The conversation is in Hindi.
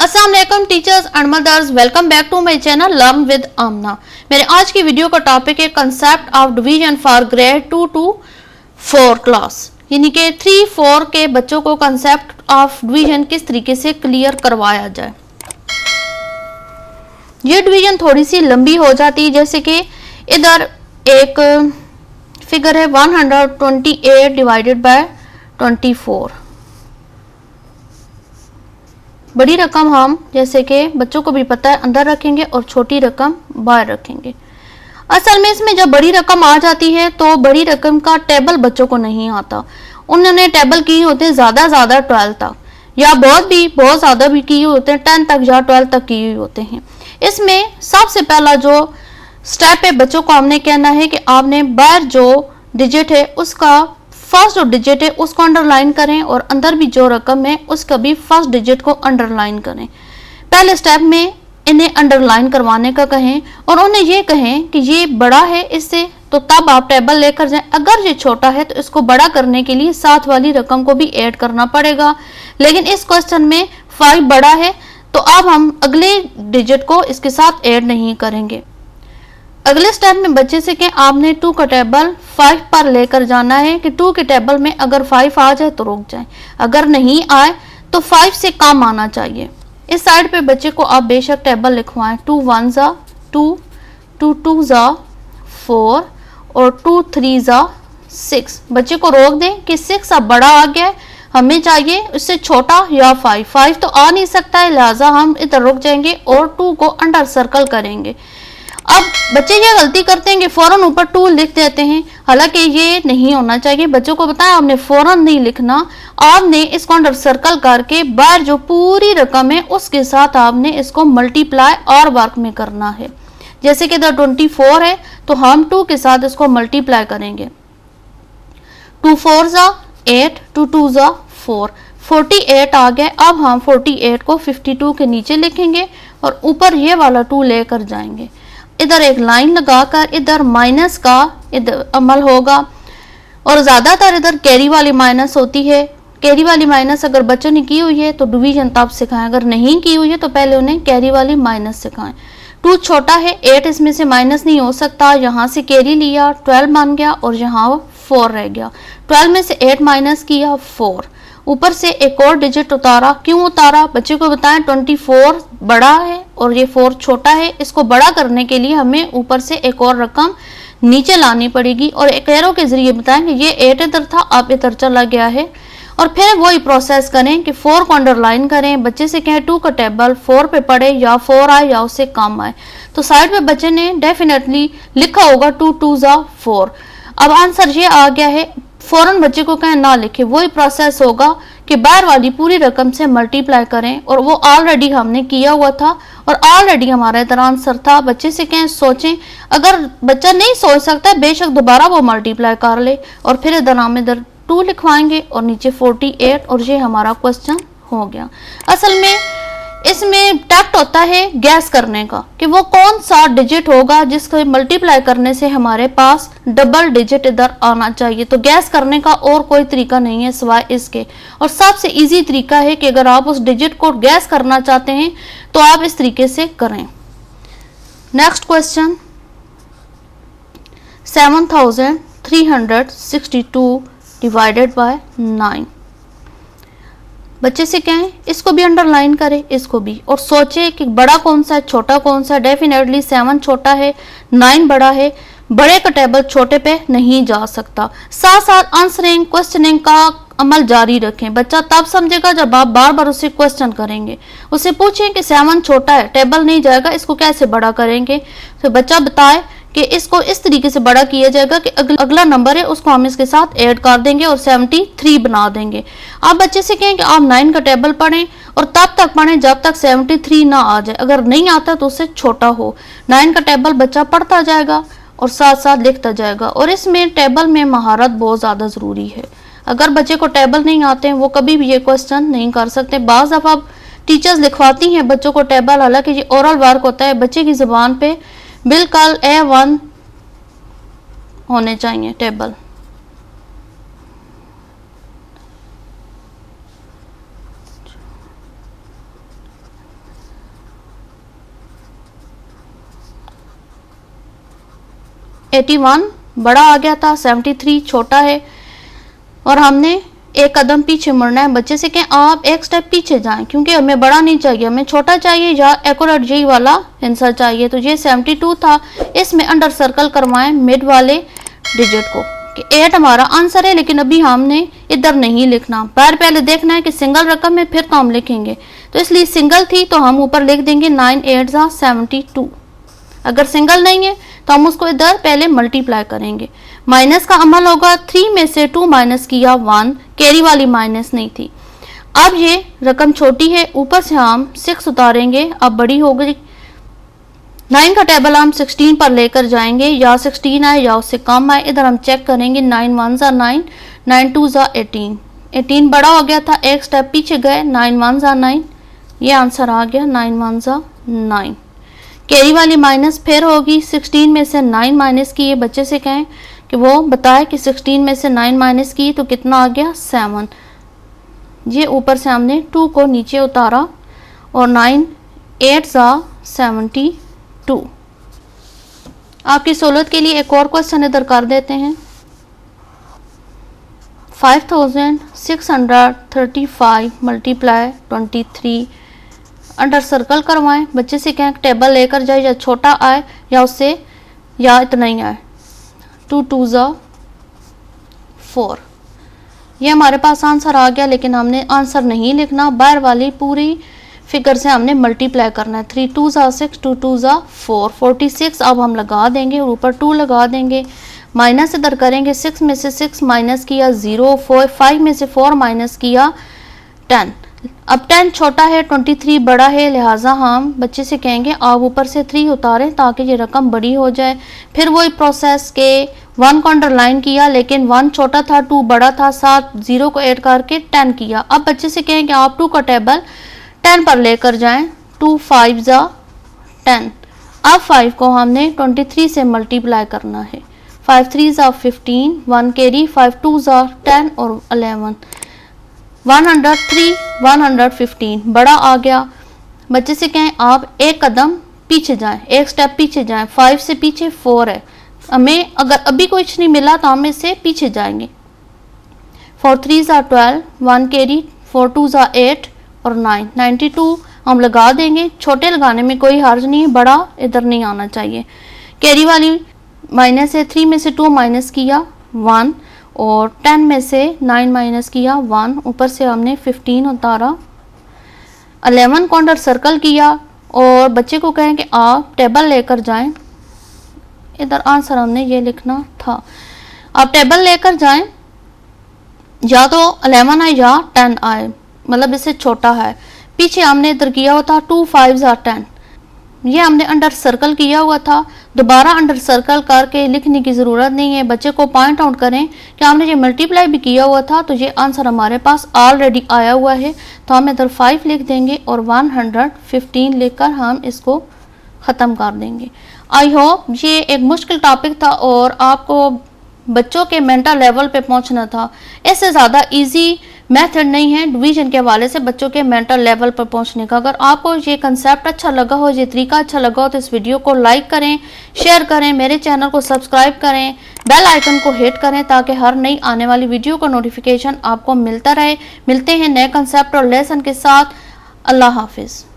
अस्सलाम वालेकुम teachers and mothers, welcome back to my channel learn with Amna. मेरे आज की वीडियो का टॉपिक है concept of division for grade 2 to 4 class, यानी कि 3-4 के बच्चों को कंसेप्ट ऑफ डिवीजन किस तरीके से क्लियर करवाया जाए। ये डिवीजन थोड़ी सी लंबी हो जाती है, जैसे कि इधर एक फिगर है 128 डिवाइडेड बाय 24। बड़ी रकम हम जैसे कि बच्चों को भी पता है अंदर रखेंगे और छोटी रकम बाहर रखेंगे। असल में इसमें जब बड़ी रकम आ जाती है तो बड़ी रकम का टेबल बच्चों को नहीं आता। उन्होंने टेबल किए होते हैं ज़्यादा 12 तक, या बहुत ज़्यादा भी किए होते हैं 10 तक या 12 तक किए होते हैं। इसमें सबसे पहला जो स्टेप है, बच्चों को हमने कहना है कि आपने बाहर जो डिजिट है उसका फर्स्ट जो डिजिट है उसको अंडरलाइन करें और अंदर भी जो रकम है उसका भी फर्स्ट डिजिट को अंडरलाइन करें। पहले स्टेप में इन्हें अंडरलाइन करवाने का कहें और उन्हें ये कहें कि ये बड़ा है इससे, तो तब आप टेबल लेकर जाएं। अगर ये छोटा है तो इसको बड़ा करने के लिए साथ वाली रकम को भी ऐड करना पड़ेगा, लेकिन इस क्वेश्चन में 5 बड़ा है तो अब हम अगले डिजिट को इसके साथ ऐड नहीं करेंगे। अगले स्टेप में बच्चे से कहें आपने 2 का टेबल 5 पर लेकर जाना है कि 2 के टेबल में अगर 5 आ जाए तो रुक जाए, अगर नहीं आए तो 5 से कम आना चाहिए। इस साइड पे बच्चे को आप बेशक टेबल लिखवाएं, 2 1 जा 2, 2 2 जा 4 और 2 3 जा 6। बच्चे को रोक दें कि 6 अब बड़ा आ गया है, हमें चाहिए उससे छोटा या 5 तो आ नहीं सकता है, लिहाजा हम इधर रुक जाएंगे और 2 को अंडर सर्कल करेंगे। अब बच्चे ये गलती करते हैं कि फौरन ऊपर 2 लिख देते हैं, हालांकि ये नहीं होना चाहिए। बच्चों को बताया आपने फौरन नहीं लिखना, आपने इसको अंडर सर्कल करके बाहर जो पूरी रकम है उसके साथ आपने इसको मल्टीप्लाई और वर्क में करना है। जैसे कि इधर 24 है तो हम 2 के साथ इसको मल्टीप्लाई करेंगे, 2 4 जा 8, 2 2 जा 4, 48 आ गया। अब हम 48 को 52 के नीचे लिखेंगे और ऊपर ये वाला 2 लेकर जाएंगे। इधर एक लाइन लगाकर इधर माइनस का इधर अमल होगा और ज़्यादातर इधर कैरी वाली माइनस होती है। कैरी वाली माइनस अगर बच्चों ने की हुई है तो डिवीजन तब सिखाएं, अगर नहीं की हुई है तो पहले उन्हें कैरी वाली माइनस सिखाएं। 2 छोटा है, 8 इसमें से माइनस नहीं हो सकता, यहाँ से कैरी लिया 12 बन गया और यहाँ 4 रह गया। 12 में से 8 माइनस किया 4, ऊपर से एक और डिजिट उतारा। क्यों उतारा बच्चे को बताएं, 24 बड़ा है और ये 4 छोटा है। इसको बड़ा करने के लिए हमें ऊपर से एक और रकम नीचे लानी पड़ेगी और एक एरो के जरिए बताएं कि ये 8 इधर था अब इधर चला गया है। और फिर वही प्रोसेस करें कि 4 को अंडरलाइन करें। बच्चे से कहें 2 का टेबल 4 पे पड़े, या 4 आए या उससे कम आए, तो साइड पे बच्चे ने डेफिनेटली लिखा होगा 2 2 जा 4। अब आंसर ये आ गया है। फौरन बच्चे को कहें ना लिखे, वही प्रोसेस होगा कि बाहर वाली पूरी रकम से मल्टीप्लाई करें और वो ऑलरेडी हमने किया हुआ था और ऑलरेडी हमारा इधर आंसर था। बच्चे से कहें सोचें, अगर बच्चा नहीं सोच सकता बेशक दोबारा वो मल्टीप्लाई कर ले और फिर इधर हम इधर 2 लिखवाएंगे और नीचे 48 और ये हमारा क्वेश्चन हो गया। असल में इसमें टैक्ट होता है गैस करने का कि वो कौन सा डिजिट होगा जिसको मल्टीप्लाई करने से हमारे पास डबल डिजिट इधर आना चाहिए। तो गैस करने का और कोई तरीका नहीं है सिवाय इसके, और सबसे इजी तरीका है कि अगर आप उस डिजिट को गैस करना चाहते हैं तो आप इस तरीके से करें। Next question, 7362 divided by 9। बच्चे से कहें इसको भी अंडरलाइन करें, इसको भी, और सोचे कि बड़ा कौन सा है छोटा कौन सा है। डेफिनेटली 7 छोटा है, 9 बड़ा है, बड़े का टेबल छोटे पे नहीं जा सकता। साथ साथ आंसरिंग क्वेश्चनिंग का अमल जारी रखें। बच्चा तब समझेगा जब आप बार बार उससे क्वेश्चन करेंगे। उससे पूछें कि 7 छोटा है, टेबल नहीं जाएगा, इसको कैसे बड़ा करेंगे, तो बच्चा बताए कि इसको इस तरीके से बड़ा किया जाएगा कि अगला नंबर है उसको हम इसके साथ ऐड कर देंगे और 73 बना देंगे। आप बच्चे से कहें कि आप 9 का टेबल पढ़ें और तब तक पढ़ें जब तक 73 ना आ जाए, अगर नहीं आता तो उससे छोटा हो। 9 का टेबल बच्चा पढ़ता जाएगा और साथ साथ लिखता जाएगा। और इसमें टेबल में महारत बहुत ज़्यादा ज़रूरी है। अगर बच्चे को टेबल नहीं आते हैं वो कभी भी ये क्वेश्चन नहीं कर सकते। बाज़ दफ़ा टीचर्स लिखवाती हैं बच्चों को टेबल, हालांकि ये ओरल वर्क होता है, बच्चे की ज़ुबान पे बिल्कुल A1 होने चाहिए टेबल। 81 बड़ा आ गया था, 73 छोटा है, और हमने एक कदम पीछे मुड़ना है। बच्चे से कहें आप एक स्टेप पीछे जाएं, क्योंकि हमें बड़ा नहीं चाहिए, हमें छोटा चाहिए या एक्यूरेट जी वाला आंसर चाहिए। तो ये 72 था, इसमें अंडर सर्कल करवाएं मिड वाले डिजिट को कि 8 हमारा आंसर है, लेकिन अभी हमने इधर नहीं लिखना, पहले देखना है कि सिंगल रकम है फिर तो हम लिखेंगे। तो इसलिए सिंगल थी तो हम ऊपर लिख देंगे 9 8 72। अगर सिंगल नहीं है तो हम उसको इधर पहले मल्टीप्लाई करेंगे। माइनस का अमल होगा, 3 में से 2 माइनस किया 1, कैरी वाली माइनस नहीं थी। अब ये रकम छोटी है, ऊपर से हम 6 उतारेंगे, अब बड़ी हो गई। 9 का टेबल हम 16 पर लेकर जाएंगे, या 16 आए या उससे कम आए। इधर हम चेक करेंगे, 9 1 ज़ा 9, 9 2 ज़ा 18, 18 बड़ा हो गया था, एक स्टेप पीछे गए, 9 1 ज़ा 9, ये आंसर आ गया 9 1 ज़ा 9। कैरी वाली माइनस फिर होगी, 16 में से 9 माइनस किए, बच्चे से कहें कि वो बताए कि 16 में से 9 माइनस की तो कितना आ गया 7। ये ऊपर से हमने 2 को नीचे उतारा और 9 8 ज़ा 72। आपकी सहूलत के लिए एक और क्वेश्चन इधर कर देते हैं। 5635 मल्टीप्लाई 23 अंडर सर्कल करवाएं। बच्चे से कहें टेबल लेकर जाए, या छोटा आए या उससे या इतना ही आए। 2 2 ज़ा 4, ये हमारे पास आंसर आ गया, लेकिन हमने आंसर नहीं लिखना, बाहर वाली पूरी फिगर से हमने मल्टीप्लाई करना है। 3 2 ज़ा 6, 2 2 ज़ा 4, 46 अब हम लगा देंगे और ऊपर 2 लगा देंगे। माइनस इधर करेंगे, 6 में से 6 माइनस किया 0, 5 में से 4 माइनस किया 10। अब 10 छोटा है, 23 बड़ा है, लिहाजा हम बच्चे से कहेंगे आप ऊपर से 3 उतारें ताकि ये रकम बड़ी हो जाए। फिर वही प्रोसेस के 1 को अंडरलाइन किया, लेकिन 1 छोटा था 2 बड़ा था, साथ 0 को ऐड करके 10 किया। अब बच्चे से कहेंगे आप 2 का टेबल 10 पर लेकर जाएं, 2 5 ज़ा 10। अब 5 को हमने 23 से मल्टीप्लाई करना है, 5 3 ज़ा 15, 1 कैरी, 5 2 ज़ा 10 और 11, 103 115 बड़ा आ गया। बच्चे से कहें आप एक कदम पीछे जाएं, एक स्टेप पीछे जाएं, 5 से पीछे 4 है, हमें अगर अभी कुछ नहीं मिला तो हम इससे पीछे जाएंगे। 4 3 ज़ा 12, 1 कैरी, 4 2 ज़ा 8 और 9, 92 हम लगा देंगे। छोटे लगाने में कोई हर्ज नहीं है, बड़ा इधर नहीं आना चाहिए। कैरी वाली माइनस है, 3 में से 2 माइनस किया 1 और 10 में से 9 माइनस किया 1, ऊपर से हमने 15 उतारा, 11 को अंडर सर्कल किया और बच्चे को कहें कि आप टेबल लेकर जाएं। इधर आंसर हमने ये लिखना था, आप टेबल लेकर जाएं, या तो 11 आए या 10 आए, मतलब इससे छोटा है। पीछे हमने इधर किया हुआ था 2 5 ज़ा 10, ये हमने अंडर सर्कल किया हुआ था, दोबारा अंडर सर्कल करके लिखने की ज़रूरत नहीं है। बच्चे को पॉइंट आउट करें कि हमने ये मल्टीप्लाई भी किया हुआ था, तो ये आंसर हमारे पास ऑलरेडी आया हुआ है, तो हम इधर 5 लिख देंगे और 115 लिखकर हम इसको ख़त्म कर देंगे। आई होप ये एक मुश्किल टॉपिक था और आपको बच्चों के मेंटल लेवल पे पहुंचना था, इससे ज़्यादा इजी मेथड नहीं है डिवीजन के हवाले से बच्चों के मेंटल लेवल पर पहुंचने का। अगर आपको ये कंसेप्ट अच्छा लगा हो, ये तरीका अच्छा लगा हो, तो इस वीडियो को लाइक करें, शेयर करें, मेरे चैनल को सब्सक्राइब करें, बेल आइकन को हिट करें ताकि हर नई आने वाली वीडियो का नोटिफिकेशन आपको मिलता रहे। मिलते हैं नए कंसेप्ट और लेसन के साथ। अल्लाह हाफिज़।